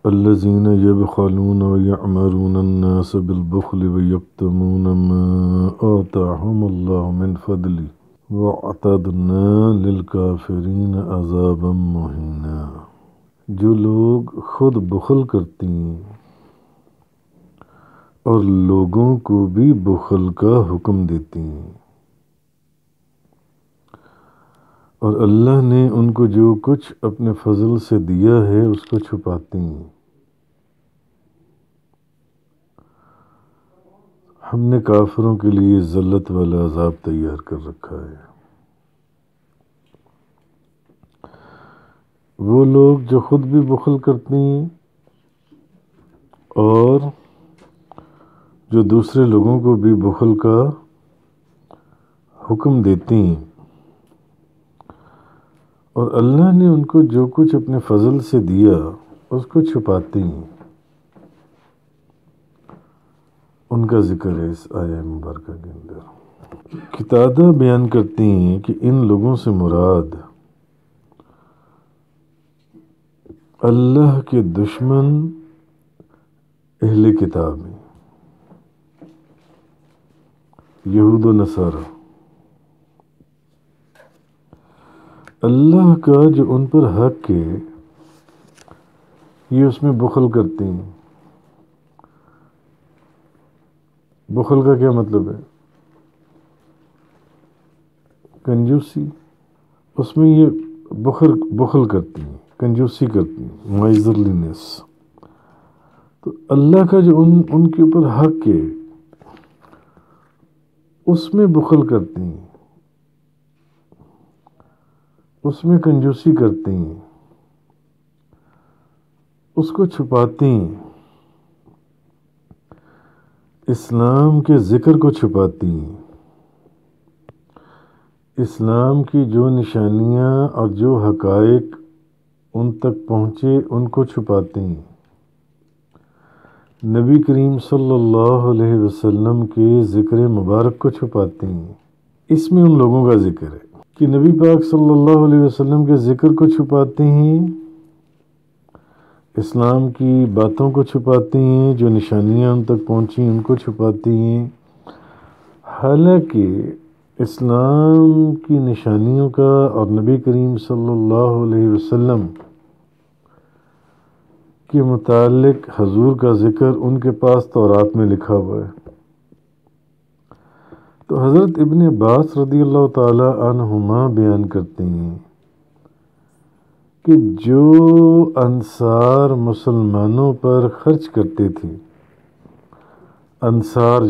الذين يبخلون ويأمرون الناس بالبخل ويكتمون ما آتاهم الله من فضله وأعتدنا للكافرين عذابا مهينا۔ جو لوگ خود بخل کرتی ہیں اور لوگوں کو بھی بخل کا حکم دیتی ہیں، اور اللہ نے ان کو جو کچھ اپنے فضل سے دیا ہے اس کو چھپاتی ہیں۔ ہم نے کافروں کے لیے ذلت والا عذاب تیار کر رکھا ہے۔ وہ لوگ جو خود بھی بخل کرتی ہیں اور جو دوسرے لوگوں کو بھی بخل کا حکم دیتی ہیں، اور اللہ نے ان کو جو کچھ اپنے فضل سے دیا اس کو چھپاتی ہیں، ان کا ذکر ہے اس آیہ مبارکہ کے اندر۔ قتادہ بیان کرتی ہیں کہ ان لوگوں سے مراد اللہ کے دشمن اہل کتاب ہیں، یہود و نصارہ۔ اللہ کا جو ان پر حق ہے یہ اس میں بخل کرتے ہیں۔ بخل کا کیا مطلب ہے؟ کنجوسی، اس میں یہ بخل کرتی ہیں، کنجوسی کرتی ہیں، مائزرلینس۔ تو اللہ کا جو ان کے اوپر حق ہے اس میں بخل کرتی ہیں، اس میں کنجوسی کرتی ہیں، اس کو چھپاتی ہیں، اسلام کے ذکر کو چھپاتی ہیں، اسلام کی جو نشانیاں اور جو حقائق ان تک پہنچے ان کو چھپاتی ہیں، نبی کریم صلی اللہ علیہ وسلم کے ذکر مبارک کو چھپاتی ہیں۔ اس میں ان لوگوں کا ذکر ہے کہ نبی پاک صلی اللہ علیہ وسلم کے ذکر کو چھپاتے ہیں، اسلام کی باتوں کو چھپاتی ہیں، جو نشانیاں ان تک پہنچی ان کو چھپاتی ہیں، حالانکہ اسلام کی نشانیوں کا اور نبی کریم صلی اللہ علیہ وسلم کے متعلق حضور کا ذکر ان کے پاس تورات میں لکھا ہوا ہے۔ تو حضرت ابن عباس رضی اللہ تعالی عنہما بیان کرتے ہیں کہ جو انصار مسلمانوں پر خرچ کرتے تھے، انصار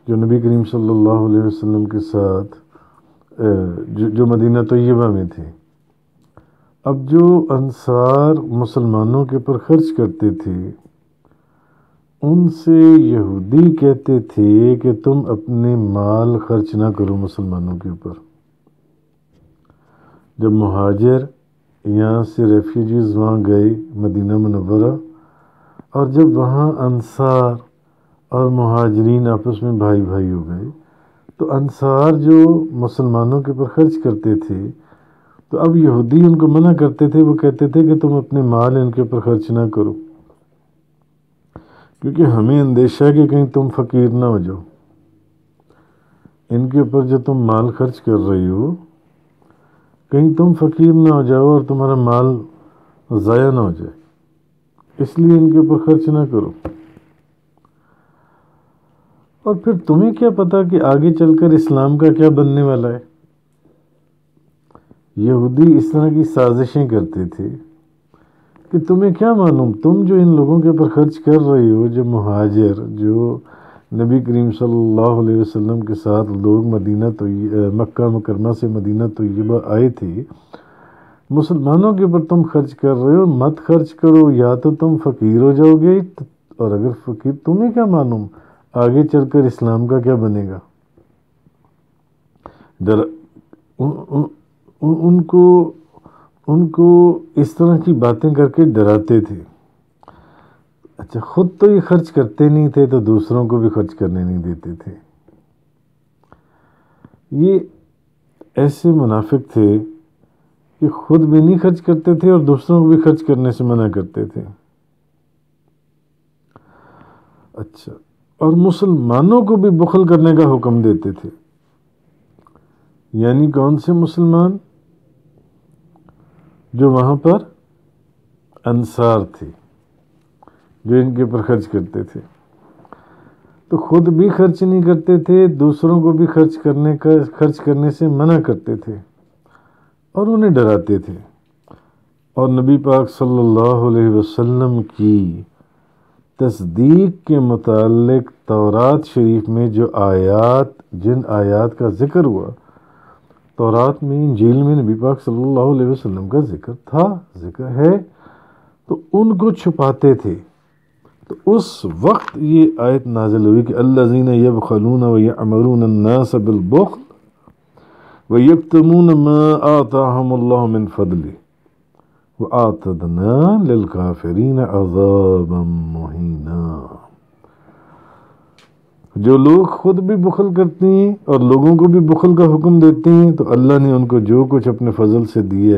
جو نبی کریم صلی اللہ علیہ وسلم کے ساتھ جو مدینہ طیبہ میں تھے، اب جو انصار مسلمانوں کے پر خرچ کرتے تھے ان سے یہودی کہتے تھے کہ تم اپنے مال خرچ نہ کرو مسلمانوں کے اوپر۔ جب مہاجر یہاں سے ریفیوجیز وہاں گئے مدینہ منورہ، اور جب وہاں انصار اور مہاجرین آپس میں بھائی بھائی ہو گئے، تو انصار جو مسلمانوں کے اوپر خرچ کرتے تھے تو اب یہودی ان کو منع کرتے تھے، وہ کہتے تھے کہ تم اپنے مال ان کے اوپر خرچ نہ کرو، کیونکہ ہمیں اندیشہ ہے کہ کہیں تم فقیر نہ ہو جاؤ، ان کے اوپر جو تم مال خرچ کر رہی ہو کہیں تم فقیر نہ ہو جاؤ اور تمہارا مال ضائع نہ ہو جائے، اس لیے ان کے اوپر خرچ نہ کرو۔ اور پھر تمہیں کیا پتا کہ آگے چل کر اسلام کا کیا بننے والا ہے؟ یہودی اس طرح کی سازشیں کرتے تھے کہ تمہیں کیا معلوم، تم جو ان لوگوں کے اوپر خرچ کر رہی ہو، جو مہاجر، جو نبی کریم صلی اللہ علیہ وسلم کے ساتھ لوگ مکہ مکرمہ سے مدینہ طیبہ آئے تھے، مسلمانوں کے اوپر تم خرچ کر رہے ہو، مت خرچ کرو، یا تو تم فقیر ہو جاؤ گے، اور اگر فقیر، تمہیں کیا معلوم آگے چل کر اسلام کا کیا بنے گا۔ ان کو اس طرح کی باتیں کر کے ڈراتے تھے۔ اچھا، خود تو یہ خرچ کرتے نہیں تھے تو دوسروں کو بھی خرچ کرنے نہیں دیتے تھے۔ یہ ایسے منافق تھے کہ خود بھی نہیں خرچ کرتے تھے اور دوسروں کو بھی خرچ کرنے سے منع کرتے تھے. اچھا، اور مسلمانوں کو بھی بخل کرنے کا حکم دیتے تھے. یعنی کون سے مسلمان؟ جو وہاں پر انصار تھے، جو ان کے اوپر خرچ کرتے تھے. تو خود بھی خرچ نہیں کرتے تھے، دوسروں کو بھی خرچ کرنے سے منع کرتے تھے اور انہیں ڈراتے تھے. اور نبی پاک صلی اللہ علیہ وسلم کی تصدیق کے متعلق تورات شریف میں جن آیات کا ذکر ہوا، تورات میں، انجیل میں نبی پاک صلی اللہ علیہ وسلم کا ذکر ہے، تو ان کو چھپاتے تھے. تو اس وقت یہ آیت نازل ہوئی کہ الذین یبخلون ویأمرون الناس بالبخل ویکتمون ما آتاہم اللہ من فضلہ وَأَعْتَدْنَا لِلْكَافِرِينَ عَذَابًا مُهِينًا. جو لوگ خود بھی بخل کرتے ہیں اور لوگوں کو بھی بخل کا حکم دیتے ہیں، تو اللہ نے ان کو جو کچھ اپنے فضل سے دیے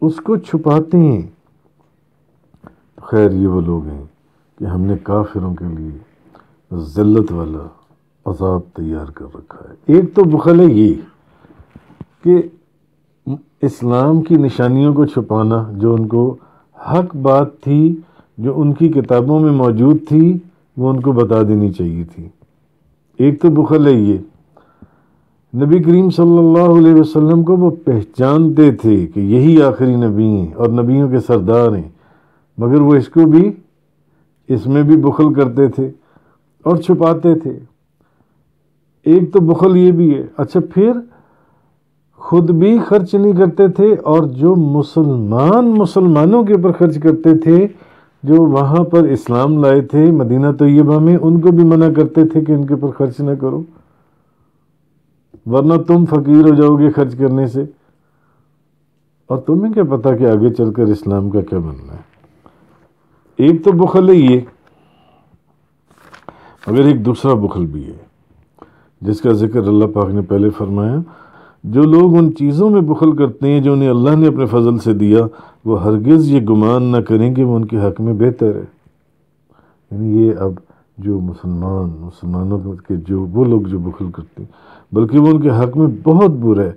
اس کو چھپاتے ہیں. خیر، یہ وہ لوگ ہیں کہ ہم نے کافروں کے لیے ذلت والا عذاب تیار کر رکھا ہے. ایک تو بخل ہے یہ کہ اسلام کی نشانیوں کو چھپانا، جو ان کو حق بات تھی، جو ان کی کتابوں میں موجود تھی، وہ ان کو بتا دینی چاہیے تھی. ایک تو بخل ہے یہ. نبی کریم صلی اللہ علیہ وسلم کو وہ پہچانتے تھے کہ یہی آخری نبی ہیں اور نبیوں کے سردار ہیں، مگر وہ اس میں بھی بخل کرتے تھے اور چھپاتے تھے. ایک تو بخل یہ بھی ہے. اچھا، پھر خود بھی خرچ نہیں کرتے تھے اور جو مسلمانوں کے اوپر خرچ کرتے تھے، جو وہاں پر اسلام لائے تھے مدینہ طیبہ میں، ان کو بھی منع کرتے تھے کہ ان کے اوپر خرچ نہ کرو، ورنہ تم فقیر ہو جاؤ گے خرچ کرنے سے، اور تمہیں کیا پتا کہ آگے چل کر اسلام کا کیا بننا ہے. ایک تو بخل ہے یہ، مگر ایک دوسرا بخل بھی ہے جس کا ذکر اللہ پاک نے پہلے فرمایا. جو لوگ ان چیزوں میں بخل کرتے ہیں جو انہیں اللہ نے اپنے فضل سے دیا، وہ ہرگز یہ گمان نہ کریں کہ وہ ان کے حق میں بہتر ہے. یعنی یہ اب جو مسلمانوں کے جو وہ لوگ جو بخل کرتے ہیں، بلکہ وہ ان کے حق میں بہت برا ہے،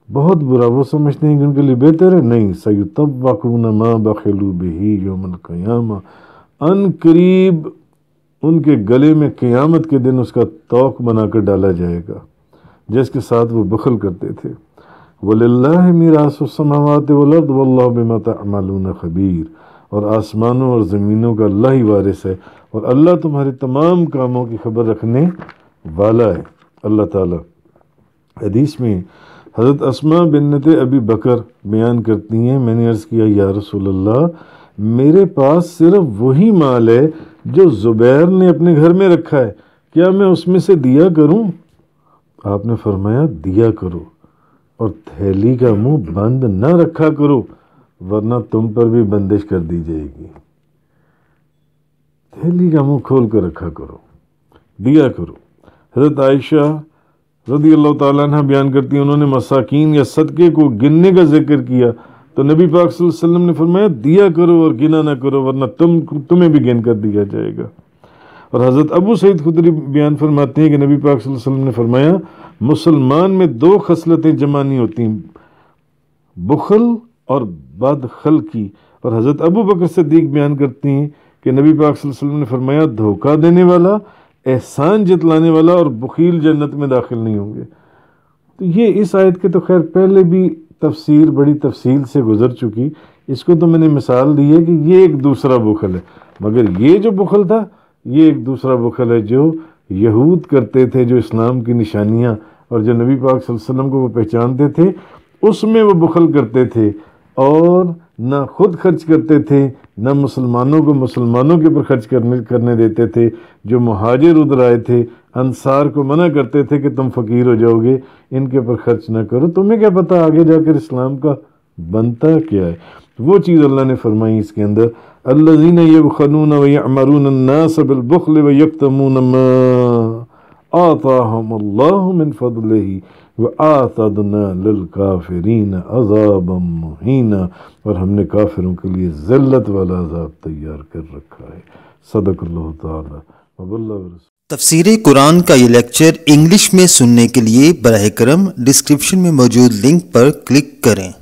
بہت برا. وہ سمجھتے ہیں کہ ان کے لیے بہتر ہے. نہیں، سَيُطَوَّقُونَ مَا بَخِلُوا بِهِ يَوْمَ الْقِيَامَةِ، ان قریب ان کے گلے میں قیامت کے دن اس کا طوق بنا کر ڈالا جائے گا جس کے ساتھ وہ بخل کرتے تھے. وَلِلَّهِ مِيرَاثُ السَّمَاوَاتِ وَالْأَرْضِ وَاللَّهُ بِمَا تَعْمَلُونَ خَبِيرٌ. اور آسمانوں اور زمینوں کا اللہ ہی وارث ہے اور اللہ تمہارے تمام کاموں کی خبر رکھنے والا ہے. اللہ تعالی حدیث میں حضرت اسماء بنت ابی بکر بیان کرتی ہیں، میں نے عرض کیا یا رسول اللہ، میرے پاس صرف وہی مال ہے جو زبیر نے اپنے گھر میں رکھا ہے، کیا میں اس میں سے دیا کروں؟ آپ نے فرمایا دیا کرو، اور تھیلی کا منہ بند نہ رکھا کرو ورنہ تم پر بھی بندش کر دی جائے گی. تھیلی کا منہ کھول کر رکھا کرو، دیا کرو. حضرت عائشہ رضی اللہ تعالیٰ عنہ بیان کرتی ہیں، انہوں نے مساکین یا صدقے کو گننے کا ذکر کیا تو نبی پاک صلی اللہ علیہ وسلم نے فرمایا دیا کرو اور گنا نہ کرو ورنہ تمہیں بھی گن کر دیا جائے گا. اور حضرت ابو سعید خدری بیان فرماتے ہیں کہ نبی پاک صلی اللہ علیہ وسلم نے فرمایا مسلمان میں 2 خصلتیں جمع نہیں ہوتی، بخل اور بدخلقی. اور حضرت ابو بکر صدیق بیان کرتے ہیں کہ نبی پاک صلی اللہ علیہ وسلم نے فرمایا دھوکہ دینے والا، احسان جتلانے والا اور بخیل جنت میں داخل نہیں ہوں گے. تو یہ اس آیت کے تو خیر پہلے بھی تفسیر بڑی تفصیل سے گزر چکی، اس کو تو میں نے مثال دی ہے کہ یہ ایک دوسرا بخل ہے. مگر یہ جو بخل تھا یہ ایک دوسرا بخل ہے جو یہود کرتے تھے، جو اسلام کی نشانیاں اور جو نبی پاک صلی اللہ علیہ وسلم کو وہ پہچانتے تھے اس میں وہ بخل کرتے تھے اور نہ خود خرچ کرتے تھے، نہ مسلمانوں کو مسلمانوں کے اوپر خرچ کرنے دیتے تھے. جو مہاجر ادھر آئے تھے انصار کو منع کرتے تھے کہ تم فقیر ہو جاؤ گے، ان کے اوپر خرچ نہ کرو، تمہیں کیا پتہ آگے جا کر اسلام کا بنتا کیا ہے. وہ چیز اللہ نے فرمائی اس کے اندر الذین یبخلون ویأمرون الناس بالبخل ویکتمون ما آتاہم اللہ من فضلہ وآتدنا للکافرین عذابا مہینا، اور ہم نے کافروں کے لیے ذلت والا عذاب تیار کر رکھا ہے۔ صدق اللہ تعالی وبلغ رسول۔ تفسیر قرآن کا یہ لیکچر انگلش میں سننے کے لیے براہ کرم ڈسکرپشن میں موجود لنک پر کلک کریں۔